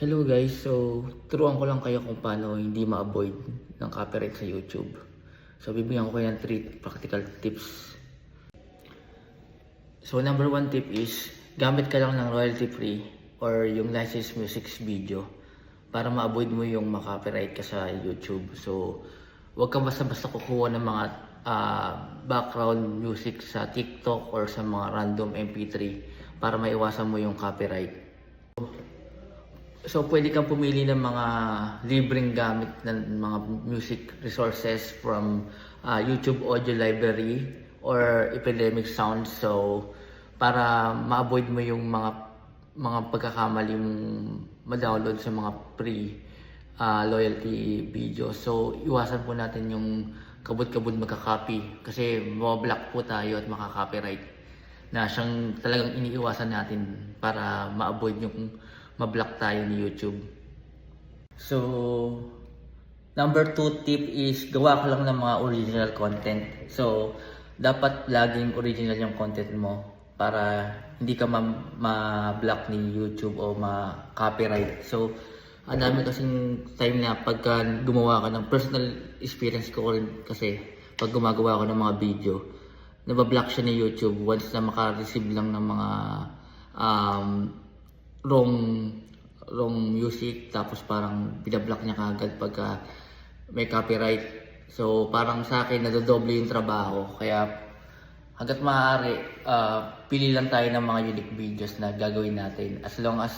Hello guys, so turuan ko lang kayo kung paano hindi ma-avoid ng copyright sa YouTube. So bibigyan ko kayo ng 3 practical tips. So number 1 tip is gamit ka lang ng royalty free or yung licensed music video para ma-avoid mo yung ma-copyright ka sa YouTube. So wag ka basta-basta kukuha ng mga background music sa TikTok or sa mga random MP3 para maiwasan mo yung copyright. So pwede kang pumili ng mga libreng gamit ng mga music resources from YouTube Audio Library or Epidemic Sound. So para ma-avoid mo yung mga pagkakamali mong ma-download sa mga free loyalty video. So iwasan po natin yung kabud-kabud magka-copy kasi mabablock po tayo at maka-copyright na siyang talagang iniiwasan natin para ma-avoid yung ma-block tayo ni YouTube. So, number 2 tip is gawa ka lang ng mga original content. So, dapat laging original yung content mo para hindi ka ma-block ni YouTube o ma-copyright. So, ang dami kasing time na pagka gumawa ka ng personal experience ko rin kasi pag gumagawa ko ng mga video, nabablock siya ni YouTube once na maka-receive lang ng mga wrong music, tapos parang binablock niya kagad pagka may copyright. So parang sa akin nadodoble yung trabaho, kaya hanggat maaari pili lang tayo ng mga unique videos na gagawin natin as long as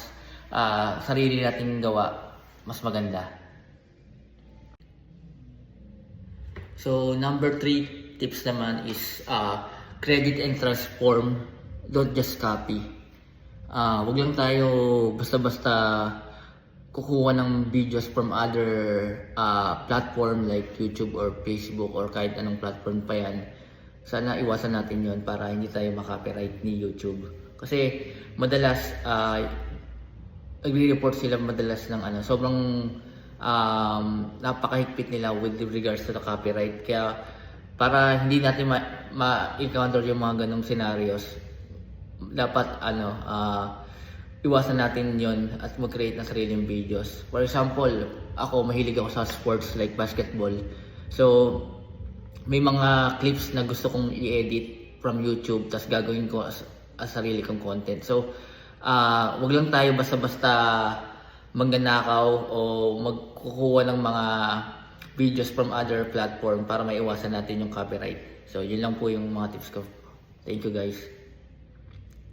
sarili nating gawa, mas maganda. So number 3 tips naman is credit and transform, don't just copy. Wag lang tayo basta-basta kukuha ng videos from other platform like YouTube or Facebook or kahit anong platform pa yan. Sana iwasan natin yon para hindi tayo makopyright ni YouTube. Kasi madalas nagre-report sila madalas ng sobrang napakahigpit nila with regards to the copyright. Kaya para hindi natin ma-encounter yung mga ganong scenarios, dapat iwasan natin yon at mag-create ng sariling videos. For example, ako mahilig ako sa sports like basketball. So may mga clips na gusto kong i-edit from YouTube tas gagawin ko as sarili kong content. So wag lang tayo basta-basta magnanakaw o magkukuha ng mga videos from other platform para maiwasan natin yung copyright. So yun lang po yung mga tips ko. Thank you guys.